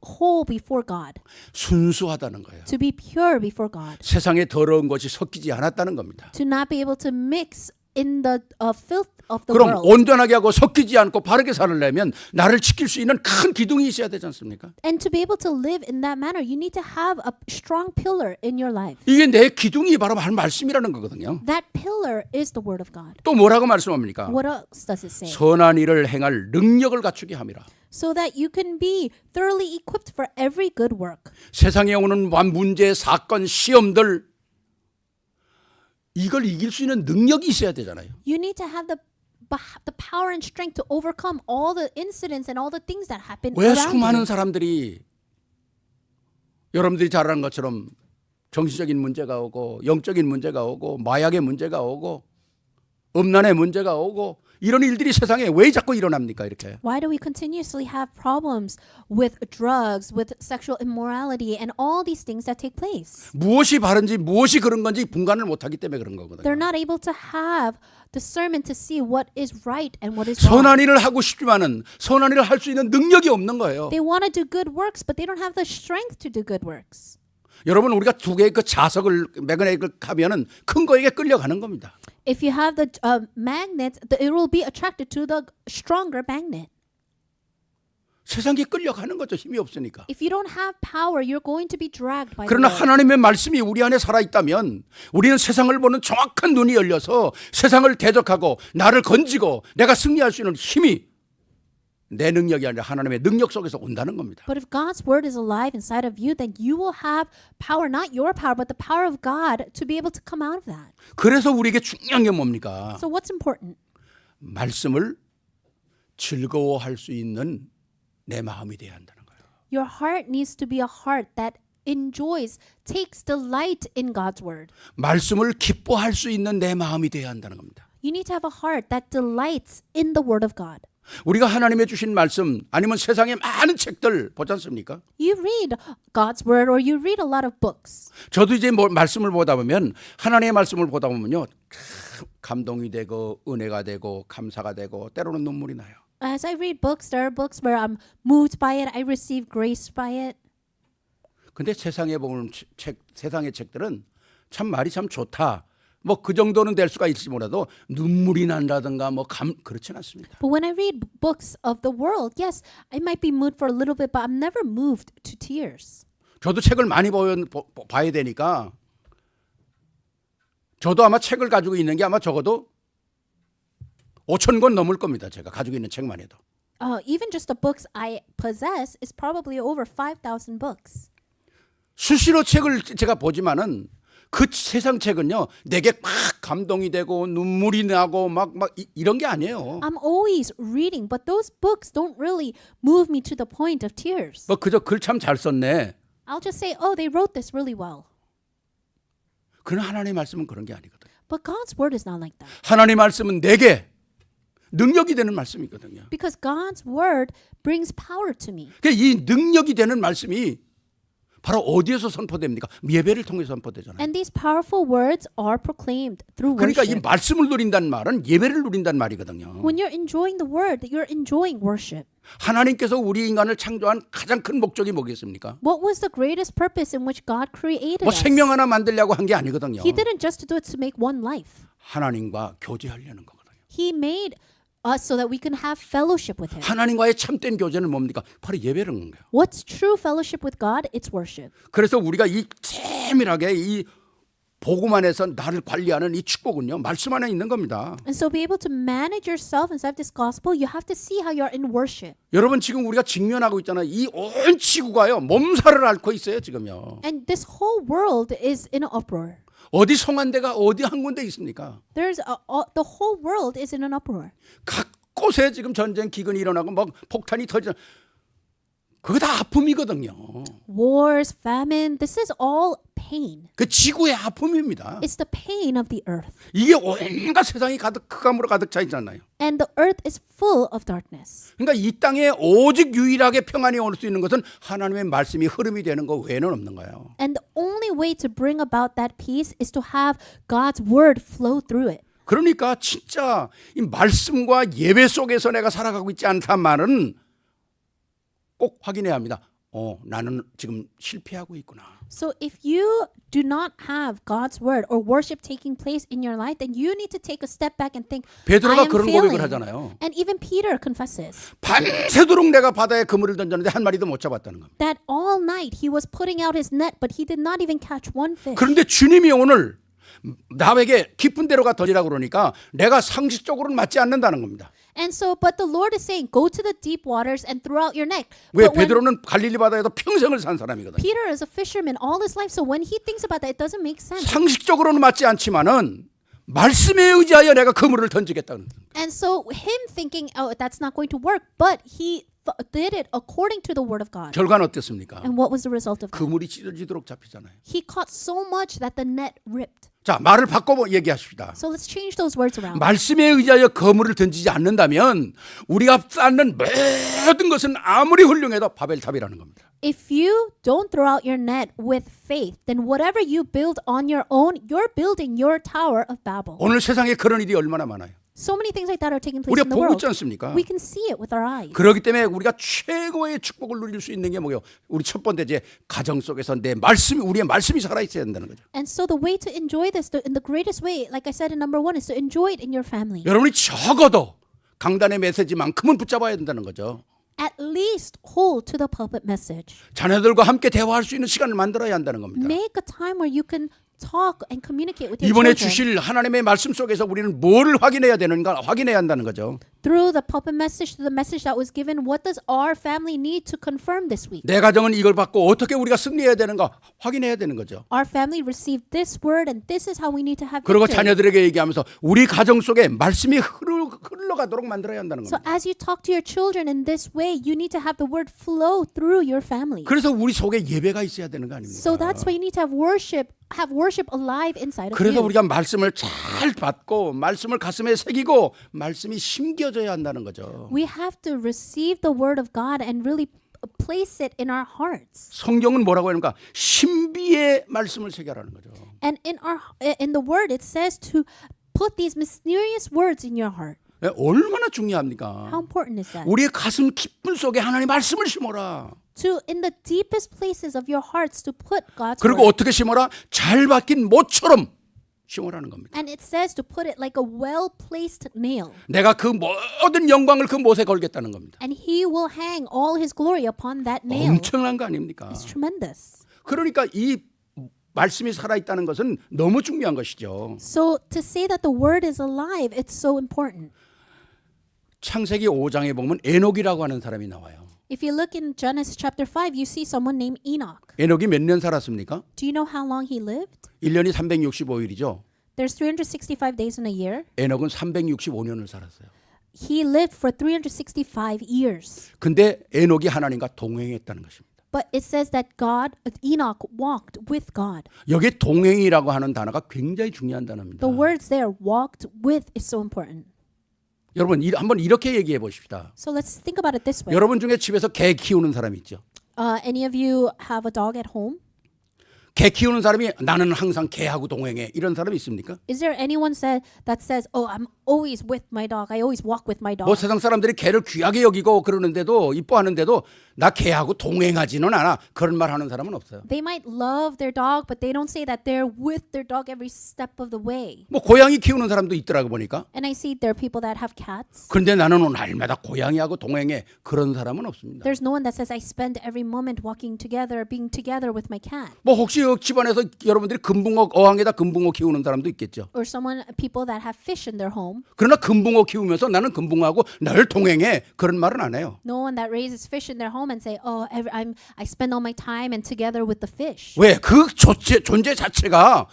whole before God, 순수하다는 거예요. to be pure before God, 세상에 더러운 것이 섞이지 않았다는 겁니다. to not be able to mix in the filth of the 그럼 world. 온전하게 하고 섞이지 않고 바르게 살려면 나를 지킬 수 있는 큰 기둥이 있어야 되지 않습니까? And to be able to live in that manner, you need to have a strong pillar in your life. 이게 내 기둥이 바로 말씀이라는 거거든요. That pillar is the word of God. 또 뭐라고 말씀합니까? What else does it say? 선한 일을 행할 능력을 갖추게 함이라. So that you can be thoroughly equipped for every good work. 세상에 오는 문제, 사건, 시험들 이걸 이길 수 있는 능력이 있어야 되잖아요. You need to have the power and strength to overcome all the incidents and all the things that happen 왜 around 수많은 you. 사람들이 여러분들이 잘 아는 것처럼 정신적인 문제가 오고 영적인 문제가 오고 마약의 문제가 오고 음란의 문제가 오고 이런 일들이 세상에 왜 자꾸 일어납니까? 이렇게. Why do we continuously have problems with drugs, with sexual immorality, and all these things that take place? 무엇이 바른지 무엇이 그런 건지 분간을 못하기 때문에 그런 거거든요. They're not able to have discernment to see what is right and what is wrong. 선한 일을 하고 싶지만은 선한 일을 할 수 있는 능력이 없는 거예요. They want to do good works, but they don't have the strength to do good works. 여러분 우리가 두 개의 그 자석을 매그넷을 하면은 큰 거에게 끌려가는 겁니다. If you have the magnet, it will be attracted to the stronger magnet. 세상에 끌려가는 거죠. 힘이 없으니까. If you don't have power, you're going to be dragged by the 그러나 world. 하나님의 말씀이 우리 안에 살아있다면 우리는 세상을 보는 정확한 눈이 열려서 세상을 대적하고 나를 건지고 내가 승리할 수 있는 힘이 내 능력이 아니라 하나님의 능력 속에서 온다는 겁니다. But if God's word is alive inside of you, then you will have power, not your power, but the power of God to be able to come out of that. 그래서 우리에게 중요한 게 뭡니까? So what's important? 말씀을 즐거워할 수 있는 내 마음이 돼야 한다는 거예요. Your heart needs to be a heart that enjoys, takes delight in God's word. 말씀을 기뻐할 수 있는 내 마음이 돼야 한다는 겁니다. You need to have a heart that delights in the word of God. 우리가 하나님의 주신 말씀 아니면 세상의 많은 책들 보지 않습니까? You read God's word or you read a lot of books. 저도 이제 말씀을 보다 보면 하나님의 말씀을 보다 보면요 감동이 되고 은혜가 되고 감사가 되고 때로는 눈물이 나요. As I read books, there are books where I'm moved by it, I receive grace by it. 근데 세상에 보면 세상의 책들은 참 말이 참 좋다. 뭐 그 정도는 될 수가 있을지 몰라도 눈물이 난다든가 뭐 그렇진 않습니다. But when I read books of the world, yes, I might be moved for a little bit, but I'm never moved to tears. 저도 책을 많이 봐야 되니까 저도 아마 책을 가지고 있는 게 아마 적어도 5,000권 넘을 겁니다. 제가 가지고 있는 책만 해도. Even just the books I possess is probably over 5,000 books. 수시로 책을 제가 보지만은 그 세상 책은요 내게 막 감동이 되고 눈물이 나고 막 이런 게 아니에요. I'm always reading, but those books don't really move me to the point of tears. 뭐 그저 글 참 잘 썼네. I'll just say, oh, they wrote this really well. 그러나 하나님의 말씀은 그런 게 아니거든. But God's word is not like that. 하나님의 말씀은 내게 능력이 되는 말씀이거든요. Because God's word brings power to me. 그러니까 이 능력이 되는 말씀이 바로 어디에서 선포됩니까? 예배를 통해서 선포되잖아요. And these powerful words are proclaimed through 그러니까 이 worship. 말씀을 누린다는 말은 예배를 누린다는 말이거든요. When you're enjoying the word, you're enjoying worship. 하나님께서 우리 인간을 창조한 가장 큰 목적이 뭐겠습니까? What was the greatest purpose in which God created 뭐 us? 생명 하나 만들려고 한 게 아니거든요. He didn't just do it to make one life. 하나님과 교제하려는 거거든요. He made us so that we can have fellowship with Him. 하나님과의 참된 교제는 뭡니까? 바로 예배라는 거예요. What's true fellowship with God? It's worship. 그래서 우리가 이 세밀하게 이 복음 안에서 나를 관리하는 이 축복은요 말씀 안에 있는 겁니다. And so be able to manage yourself inside this gospel, you have to see how you're in worship. 여러분 지금 우리가 직면하고 있잖아요. 이 온 지구가요 몸살을 앓고 있어요 지금요. And this whole world is in an uproar. 어디 성한데가 어디 한 군데 있습니까? The whole world is in an uproar. 각 곳에 지금 전쟁 기근이 일어나고 막 폭탄이 터지는 그게 다 아픔이거든요. Wars, famine, this is all pain. 그 지구의 아픔입니다. It's the pain of the earth. 이게 온갖 세상이 흑암으로 가득 차 있잖아요. And the earth is full of darkness. 그러니까 이 땅에 오직 유일하게 평안이 올 수 있는 것은 하나님의 말씀이 흐름이 되는 거 외에는 없는 거예요. And the only way to bring about that peace is to have God's word flow through it. 그러니까 진짜 이 말씀과 예배 속에서 내가 살아가고 있지 않단 말은 꼭 확인해야 합니다. 나는 지금 실패하고 있구나. So if you do not have God's word or worship taking place in your life, then you need to take a step back and think, I 베드로가 am 그런 failing. 고백을 하잖아요. And even Peter confesses 밤새도록 내가 바다에 그물을 던졌는데 한 마리도 못 잡았다는 겁니다. that all night he was putting out his net, but he did not even catch one fish. 그런데 주님이 오늘 나에게 깊은 데로가 던지라고 그러니까 내가 상식적으로는 맞지 않는다는 겁니다. And so, but the Lord is saying, go to the deep waters and throw out your net. 왜 But when 베드로는 갈릴리 바다에도 평생을 산 사람이거든요. Peter is a fisherman all his life, so when he thinks about that, it doesn't make sense. 상식적으로는 맞지 않지만은 말씀에 의지하여 내가 그물을 던지겠다는. And so him thinking, oh, that's not going to work, but he did it according to the word of God. 결과는 어땠습니까? And what was the result of that? 그물이 찢어지도록 잡히잖아요. He caught so much that the net ripped. 자, 말을 바꿔 얘기하십시다. So let's change those words around. 말씀에 의지하여 그물을 던지지 않는다면 우리가 쌓는 모든 것은 아무리 훌륭해도 바벨탑이라는 겁니다. If you don't throw out your net with faith, then whatever you build on your own, you're building your Tower of Babel. 오늘 세상에 그런 일이 얼마나 많아요. So many things like that are taking place 우리가 in the 보고 world. 있지 않습니까? We can see it with our eyes. 그렇기 때문에 우리가 최고의 축복을 누릴 수 있는 게 뭐예요? 우리 첫 번째 이제 가정 속에서 내 말씀이 우리의 말씀이 살아 있어야 된다는 거죠. And so the way to enjoy this, in the greatest way, like I said in number 1, is to enjoy it in your family. 여러분이 적어도 강단의 메시지만큼은 붙잡아야 된다는 거죠. At least hold to the pulpit message. 자녀들과 함께 대화할 수 있는 시간을 만들어야 한다는 겁니다. Make a time where you can talk and communicate with your 이번에 children. 주실 하나님의 말씀 속에서 우리는 뭐를 확인해야 되는가 확인해야 한다는 거죠. Through the pulpit message, through the message that was given, what does our family need to confirm this week? 내 가정은 이걸 받고 어떻게 우리가 승리해야 되는가 확인해야 되는 거죠. Our family received this word, and this is how we need to have 그리고 victory. 자녀들에게 얘기하면서 우리 가정 속에 말씀이 흘러가도록 만들어야 한다는 So 겁니다. as you talk to your children in this way, you need to have the word flow through your family. 그래서 우리 속에 예배가 있어야 되는 거 아닙니까? So that's why you need to have worship alive inside of 그래서 you. 우리가 말씀을 잘 받고 말씀을 가슴에 새기고 말씀이 심겨져야 한다는 거죠. We have to receive the word of God and really place it in our hearts. 성경은 뭐라고 하는가? 신비의 말씀을 새겨라는 거죠. And in the word it says to put these mysterious words in your heart. 얼마나 중요합니까? How important is that? 우리의 가슴 깊은 속에 하나님의 말씀을 심어라. To in the deepest places of your hearts to put God's 그리고 word. 어떻게 심어라? 잘 박힌 못처럼 심어라는 겁니다. And it says to put it like a well-placed nail. 내가 그 모든 영광을 그 못에 걸겠다는 겁니다. And he will hang all his glory upon that nail. 엄청난 거 아닙니까? It's tremendous. 그러니까 이 말씀이 살아있다는 것은 너무 중요한 것이죠. So to say that the word is alive, it's so important. 창세기 5장에 보면 에녹이라고 하는 사람이 나와요. If you look in Genesis chapter 5, you see someone named Enoch. 에녹이 몇 년 살았습니까? Do you know how long he lived? 1년이 365일이죠. There's 365 days in a year. 에녹은 365년을 살았어요. He lived for 365 years. 근데 에녹이 하나님과 동행했다는 것입니다. But it says that Enoch walked with God. 여기 동행이라고 하는 단어가 굉장히 중요한 단어입니다. The words there, walked with, is so important. 여러분 한번 이렇게 얘기해 보십시다. So let's think about it this way. 여러분 중에 집에서 개 키우는 사람이 있죠. Any of you have a dog at home? 개 키우는 사람이 나는 항상 개하고 동행해 이런 사람이 있습니까? Is there anyone that says, "Oh, I'm always with my dog. I always walk with my dog." 뭐 세상 사람들이 개를 귀하게 여기고 그러는데도 이뻐하는데도 나 개하고 동행하지는 않아 그런 말 하는 사람은 없어요. They might love their dog, but they don't say that they're with their dog every step of the way. 뭐 고양이 키우는 사람도 있더라고 보니까. And I see there are people that have cats. 그런데 나는 날마다 고양이하고 동행해 그런 사람은 없습니다. There's no one that says I spend every moment walking together, being together with my cat. 뭐 혹시 집안에서 여러분들이 금붕어 어항에다 금붕어 키우는 사람도 있겠죠. Or people that have fish in their home. 그러나 금붕어 키우면서 나는 금붕어하고 늘 동행해 그런 말은 안 해요. No one that raises fish in their home and say, "Oh, I spend all my time and together with the fish." 왜? 그 존재 자체가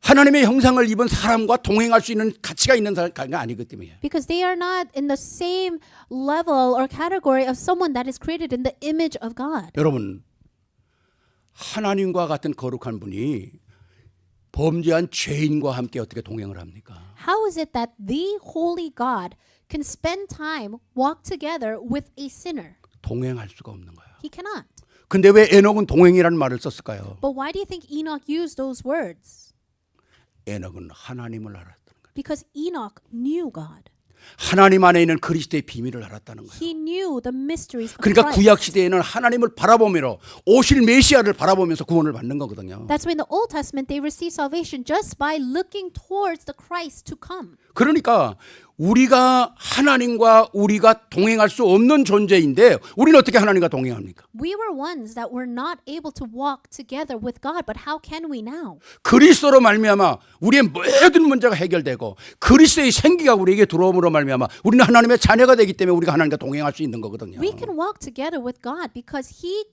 하나님의 형상을 입은 사람과 동행할 수 있는 가치가 있는 사람이 아니기 때문이에요. Because they are not in the same level or category of someone that is created in the image of God. 여러분 하나님과 같은 거룩한 분이 범죄한 죄인과 함께 어떻게 동행을 합니까? How is it that the holy God can spend time, walk together with a sinner? 동행할 수가 없는 거예요. He cannot. 근데 왜 에녹은 동행이라는 말을 썼을까요? But why do you think Enoch used those words? 에녹은 하나님을 알았다는 거예요. Because Enoch knew God. 하나님 안에 있는 그리스도의 비밀을 알았다는 거예요. He knew the mysteries of 그러니까 Christ. 구약 시대에는 하나님을 바라보며 오실 메시아를 바라보면서 구원을 받는 거거든요. That's why in the Old Testament they received salvation just by looking towards the Christ to come. 그러니까 우리가 하나님과 우리가 동행할 수 없는 존재인데 우리는 어떻게 하나님과 동행합니까? We were ones that were not able to walk together with God, but how can we now? 그리스도로 말미암아 우리의 모든 문제가 해결되고 그리스도의 생기가 우리에게 들어옴으로 말미암아 우리는 하나님의 자녀가 되기 때문에 우리가 하나님과 동행할 수 있는 거거든요. We can walk together with God because He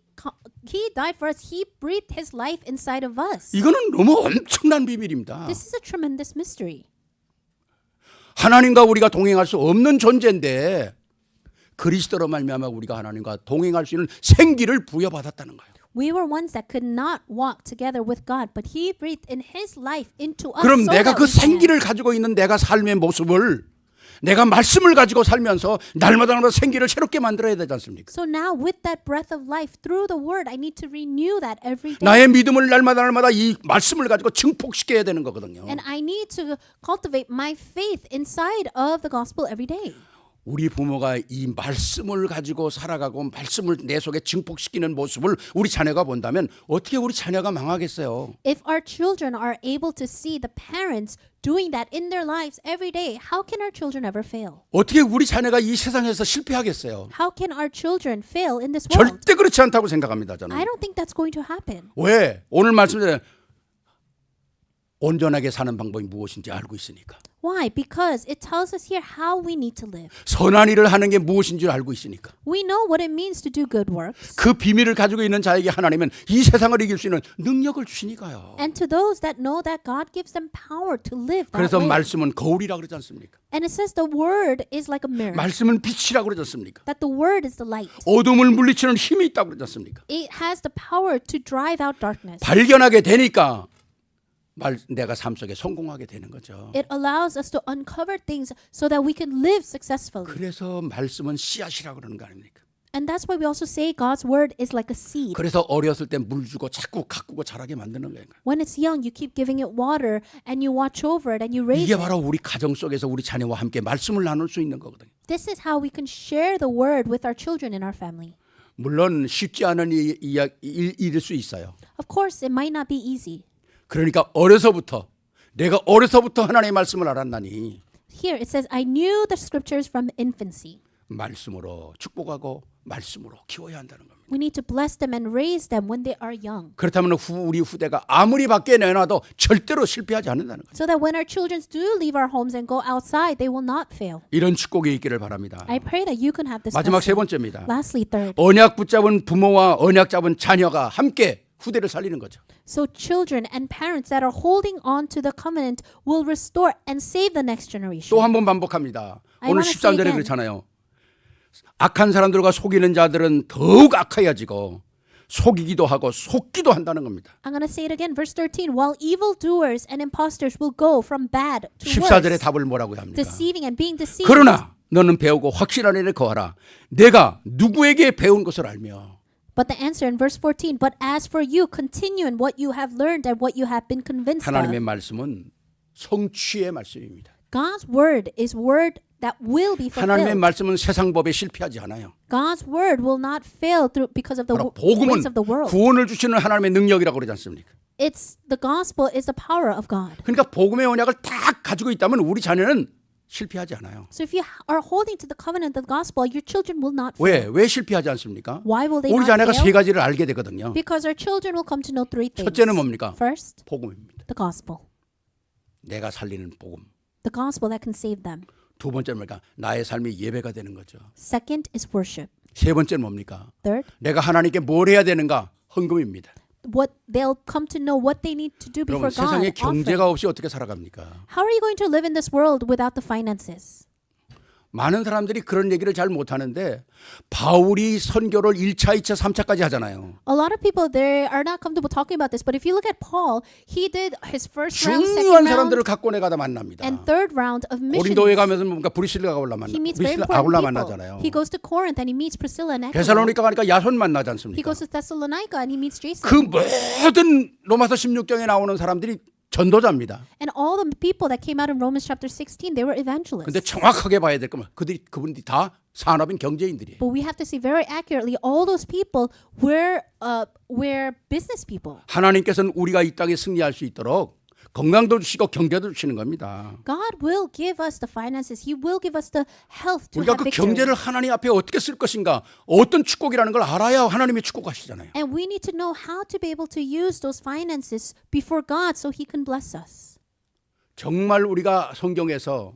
died for us. He breathed His life inside of us. 이거는 너무 엄청난 비밀입니다. This is a tremendous mystery. 하나님과 우리가 동행할 수 없는 존재인데 그리스도로 말미암아 우리가 하나님과 동행할 수 있는 생기를 부여받았다는 거예요. We were ones that could not walk together with God, but He breathed in His life into us. 그럼 so 내가 that 그 we can. 생기를 가지고 있는 내가 삶의 모습을 내가 말씀을 가지고 살면서 날마다 생기를 새롭게 만들어야 되지 않습니까? So now, with that breath of life through the Word, I need to renew that every day. 나의 믿음을 날마다 이 말씀을 가지고 증폭시켜야 되는 거거든요. And I need to cultivate my faith inside of the gospel every day. 우리 부모가 이 말씀을 가지고 살아가고 말씀을 내 속에 증폭시키는 모습을 우리 자녀가 본다면 어떻게 우리 자녀가 망하겠어요? If our children are able to see the parents doing that in their lives every day, how can our children ever fail? 어떻게 우리 자녀가 이 세상에서 실패하겠어요? How can our children fail in this world? 절대 그렇지 않다고 생각합니다. 저는. I don't think that's going to happen. 왜? 오늘 말씀드린 온전하게 사는 방법이 무엇인지 알고 있으니까. Why? Because it tells us here how we need to live. 선한 일을 하는 게 무엇인 줄 알고 있으니까. We know what it means to do good works. 그 비밀을 가지고 있는 자에게 하나님은 이 세상을 이길 수 있는 능력을 주시니까요. And to those that know that God gives them power to live that 그래서 way. 말씀은 거울이라 그러지 않습니까? And it says the word is like a mirror. 말씀은 빛이라 그러지 않습니까? That the word is the light. 어둠을 물리치는 힘이 있다고 그러지 않습니까? It has the power to drive out darkness. 발견하게 되니까 내가 삶 속에 성공하게 되는 거죠. It allows us to uncover things so that we can live successfully. 그래서 말씀은 씨앗이라 그러는 거 아닙니까? And that's why we also say God's word is like a seed. 그래서 어렸을 때 물 주고 자꾸 가꾸고 자라게 만드는 거예요. When it's young, you keep giving it water and you watch over it and you raise 이게 it. 바로 우리 가정 속에서 우리 자녀와 함께 말씀을 나눌 수 있는 거거든요. This is how we can share the word with our children in our family. 물론 쉽지 않은 일일 수 있어요. Of course, it might not be easy. 그러니까 내가 어려서부터 하나님의 말씀을 알았나니 Here it says, I knew the scriptures from infancy. 말씀으로 축복하고 말씀으로 키워야 한다는 겁니다. We need to bless them and raise them when they are young. 그렇다면 우리 후대가 아무리 밖에 내놔도 절대로 실패하지 않는다는 거예요. So that when our children do leave our homes and go outside, they will not fail. 이런 축복이 있기를 바랍니다. I pray that you can have this 마지막 세 blessing. 번째입니다. Lastly, third. 언약 붙잡은 부모와 언약 잡은 자녀가 함께 후대를 살리는 거죠. So children and parents that are holding on to the covenant will restore and save the next generation. 또 한 번 반복합니다. I 오늘 wanna say 13절에 again. 그렇잖아요. 악한 사람들과 속이는 자들은 더욱 악하여지고 속이기도 하고 속기도 한다는 겁니다. I'm going to say it again, verse 13. While evildoers and impostors will go from bad to 14절에 worse, 답을 뭐라고 합니까? deceiving and being deceived. 그러나 너는 배우고 확실한 일에 거하라. 내가 누구에게 배운 것을 알며. But the answer in verse 14, but as for you, continue in what you have learned and what you have been convinced 하나님의 of. 말씀은 성취의 말씀입니다. God's word is word that will be 하나님의 fulfilled. 말씀은 세상 법에 실패하지 않아요. God's word will not fail through because of the 바로 복음은 ways of the world. 구원을 주시는 하나님의 능력이라고 그러지 않습니까? It's the gospel is the power of God. 그러니까 복음의 언약을 다 가지고 있다면 우리 자녀는 실패하지 않아요. So if you are holding to the covenant of the gospel, your children will not fail. 왜 실패하지 않습니까? Why will they 우리 not 자녀가 세 fail? 가지를 알게 되거든요. Because our children will come to know three things. 첫째는 뭡니까? First, 복음입니다. the gospel. 내가 살리는 복음. The gospel that can save them. 두 번째는 뭡니까? 나의 삶이 예배가 되는 거죠. Second is worship. 세 번째는 뭡니까? Third, 내가 하나님께 뭘 해야 되는가? 헌금입니다. what they'll come to know what they need to do 여러분 before God. 세상에 Offering. 경제가 없이 어떻게 살아갑니까? How are you going to live in this world without the finances? 많은 사람들이 그런 얘기를 잘 못하는데 바울이 선교를 1차, 2차, 3차까지 하잖아요. A lot of people they are not comfortable talking about this, but if you look at Paul, he did his first round, second 중요한 사람들을 round, 갖고 내가다 만납니다. and third round of 고린도에 missions. 가면서 뭔가 브리실라가 He meets very important 아굴라 people. 만나잖아요. He goes to Corinth and he meets Priscilla and Aquila. 데살로니가 가니까 야손 만나지 He 않습니까? goes to Thessalonica and he meets Jason. 그 모든 로마서 16장에 나오는 사람들이 전도자입니다. And all the people that came out in Romans chapter 16, they were evangelists. 근데 정확하게 봐야 될 거면 그분들이 다 산업인 경제인들이에요. But we have to see very accurately all those people were business people. 하나님께서는 우리가 이 땅에 승리할 수 있도록 건강도 주시고 경제도 주시는 겁니다. God will give us the finances. He will give us the health to 우리가 have 그 victory. 경제를 하나님 앞에 어떻게 쓸 것인가, 어떤 축복이라는 걸 알아야 하나님의 축복하시잖아요. And we need to know how to be able to use those finances before God so He can bless us. 정말 우리가 성경에서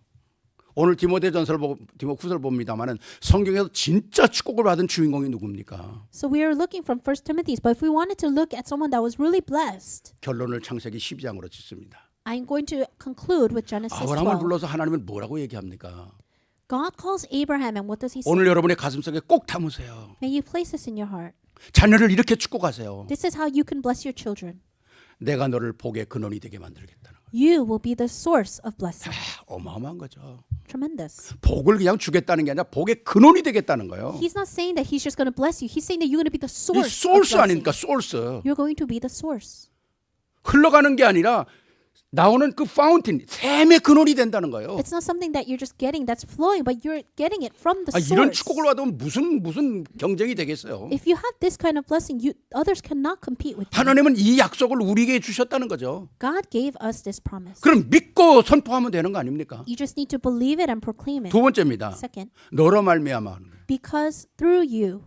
오늘 디모데후서를 봅니다만은 성경에서 진짜 축복을 받은 주인공이 누굽니까? So we are looking from 1 Timothy, but if we wanted to look at someone that was really blessed, 결론을 창세기 12장으로 짓습니다. I'm going to conclude with Genesis 아브라함을 12. 불러서 하나님은 뭐라고 얘기합니까? God calls Abraham, and what does he say? 오늘 여러분의 가슴속에 꼭 담으세요. May you place this in your heart. 자녀를 이렇게 축복하세요. This is how you can bless your children. 내가 너를 복의 근원이 되게 만들겠다는 거. You will be the source of blessing. 어마어마한 거죠. Tremendous. 복을 그냥 주겠다는 게 아니라 복의 근원이 되겠다는 거예요. He's not saying that he's just going to bless you. He's saying that you're going to be the 이 source of 소스 blessing. 아닙니까? 소스. You're going to be the source. 흘러가는 게 아니라 나오는 그 파운틴, 샘의 근원이 된다는 거예요. It's not something that you're just getting that's flowing, but you're getting it from the 이런 source. 축복을 받으면 무슨 경쟁이 되겠어요. If you have this kind of blessing, others cannot compete with you. 하나님은 이 약속을 우리에게 주셨다는 거죠. God gave us this promise. 그럼 믿고 선포하면 되는 거 아닙니까? You just need to believe it and proclaim it. 두 번째입니다. Second, 너로 말미암아 하는 거예요. because through you,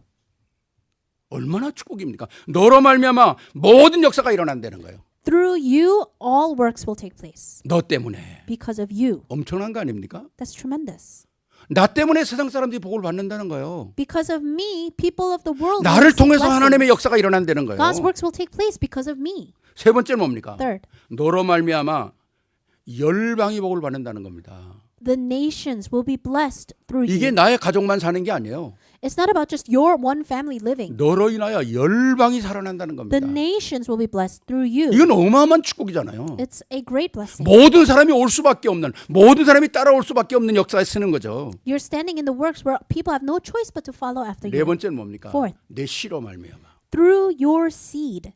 얼마나 축복입니까? 너로 말미암아 모든 역사가 일어난다는 거예요. through you, all works will take place. 너 때문에. Because of you. 엄청난 거 아닙니까? That's tremendous. 나 때문에 세상 사람들이 복을 받는다는 거예요. Because of me, people of the world will 나를 receive 통해서 blessings. 하나님의 역사가 일어난다는 거예요. God's works will take place because of me. 세 번째는 뭡니까? Third, 너로 말미암아 열방이 복을 받는다는 겁니다. the nations will be blessed through 이게 you. 나의 가족만 사는 게 아니에요. It's not about just your one family living. 너로 인하여 열방이 살아난다는 겁니다. The nations will be blessed through you. 이건 어마어마한 축복이잖아요. It's a great blessing. 모든 사람이 올 수밖에 없는, 모든 사람이 따라올 수밖에 없는 역사에 쓰는 거죠. You're standing in the works where people have no choice but to follow after 네 you. 번째는 뭡니까? Fourth. 내 씨로 말미암아. Through your seed.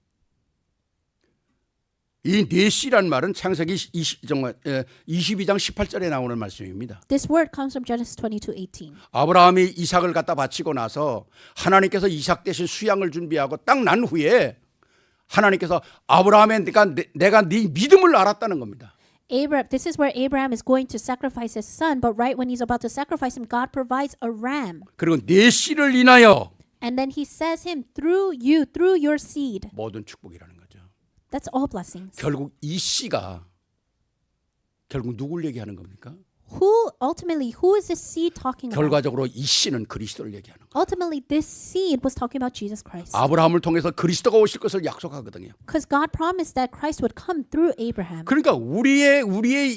이 내 씨란 말은 창세기 22장 18절에 나오는 말씀입니다. This word comes from Genesis 22:18. 아브라함이 이삭을 갖다 바치고 나서 하나님께서 이삭 대신 수양을 준비하고 딱 난 후에 하나님께서 아브라함의 내가 네 믿음을 알았다는 겁니다. This is where Abraham is going to sacrifice his son, but right when he's about to sacrifice him, God provides a ram. 그리고 내 씨를 인하여 And then he says him, through you, through your seed. 모든 축복이라는 거죠. That's all blessings. 결국 이 씨가 결국 누굴 얘기하는 겁니까? Who is this seed talking about? 결과적으로 이 씨는 그리스도를 얘기하는 거예요. Ultimately, this seed was talking about Jesus Christ. 아브라함을 통해서 그리스도가 오실 것을 약속하거든요. Because God promised that Christ would come through Abraham. 그러니까 우리의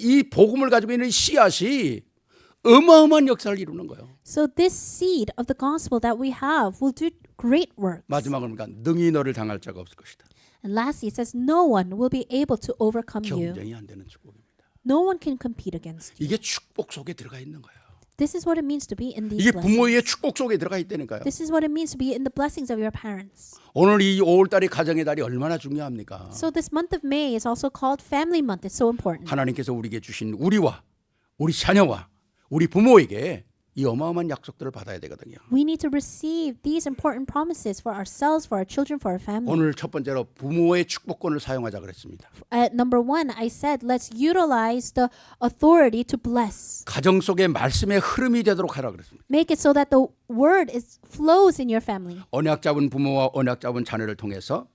이 복음을 가지고 있는 씨앗이 어마어마한 역사를 이루는 거예요. So this seed of the gospel that we have will do great work. 마지막으로 그러니까 능히 너를 당할 자가 없을 것이다. And lastly, it says no one will be able to overcome you. 경쟁이 안 되는 축복입니다. No one can compete against you. 이게 축복 속에 들어가 있는 거예요. This is what it means to be in these 이게 blessings. 부모의 축복 속에 들어가 있다니까요. This is what it means to be in the blessings of your parents. 오늘 이 5월달이 가정의 달이 얼마나 중요합니까? So this month of May is also called Family Month. It's so important. 하나님께서 우리에게 주신 우리와 우리 자녀와 우리 부모에게 이 어마어마한 약속들을 받아야 되거든요. We need to receive these important promises for ourselves, for our children, for our family. 오늘 첫 번째로 부모의 축복권을 사용하자 그랬습니다. Number one, I said let's utilize the authority to bless. 가정 속에 말씀의 흐름이 되도록 하라 그랬습니다. Make it so that the word flows in your family. 언약 잡은 부모와 언약 잡은 자녀를 통해서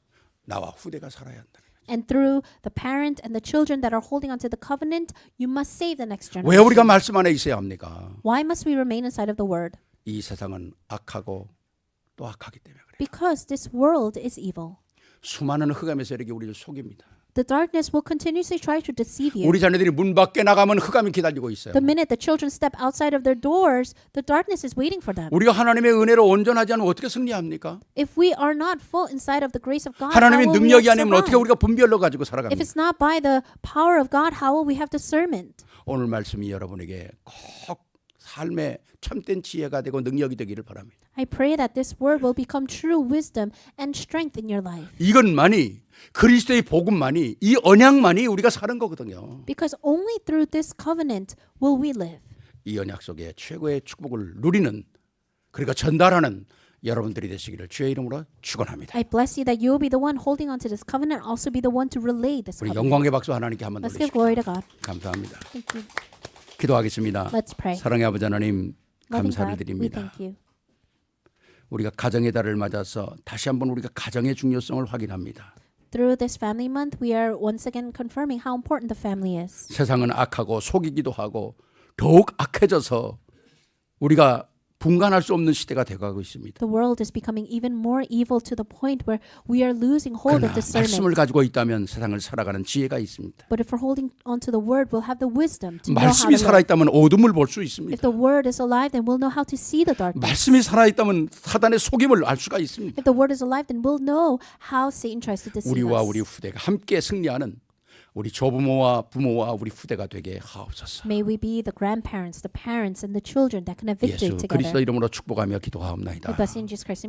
나와 후대가 살아야 한다. And through the parent and the children that are holding onto the covenant, you must save the next 왜 generation. 우리가 말씀 안에 있어야 합니까? Why must we remain inside of the word? 이 세상은 악하고 또 악하기 때문에 그래요. Because this world is evil. 수많은 흑암의 세력이 우리를 속입니다. The darkness will continuously try to deceive you. 우리 자녀들이 문 밖에 나가면 흑암이 기다리고 있어요. The minute the children step outside of their doors, the darkness is waiting for them. 우리가 하나님의 은혜로 온전하지 않으면 어떻게 승리합니까? If we are not full inside of the grace of God, how 하나님의 will we 능력이 아니면 어떻게 survive? 우리가 분별로 가지고 If 살아갑니까? it's not by the power of God, how will we have discernment? 오늘 말씀이 여러분에게 꼭 삶의 참된 지혜가 되고 능력이 되기를 바랍니다. I pray that this word will become true wisdom and strength in your life. 이것만이 그리스도의 복음만이 이 언약만이 우리가 사는 거거든요. Because only through this covenant will we live. 이 언약 속에 최고의 축복을 누리는 그리고 전달하는 여러분들이 되시기를 주의 이름으로 축원합니다. I bless you that you will be the one holding on to this covenant, also be the one to relay this 우리 covenant. 영광의 박수 하나님께 한번 Let's give glory to 돌리십시오. God. 감사합니다. Thank you. 기도하겠습니다. Let's pray. 사랑의 아버지 하나님 Loving 감사를 God, we 드립니다. thank you. 우리가 가정의 달을 맞아서 다시 한번 우리가 가정의 중요성을 확인합니다. Through this family month, we are once again confirming how important the family is. 세상은 악하고 속이기도 하고 더욱 악해져서 우리가 분간할 수 없는 시대가 되어가고 있습니다. The world is becoming even more evil to the point where we are losing hold 그러나 of discernment. 말씀을 가지고 있다면 세상을 살아가는 지혜가 있습니다. But if we're holding onto the word, we'll have the wisdom to know how to 말씀이 live. 살아있다면 어둠을 볼 수 If 있습니다. the word is alive, then we'll know how to see the darkness. 말씀이 살아있다면 사단의 속임을 알 수가 있습니다. If the word is alive, then we'll know how Satan tries to deceive 우리와 us. 우리 후대가 함께 승리하는 우리 조부모와 부모와 우리 후대가 되게 하옵소서. May we be the grandparents, the parents, and the children that can have victory 예수 together. 그리스도 이름으로 축복하며 기도하옵나이다. We bless you in Jesus Christ's name.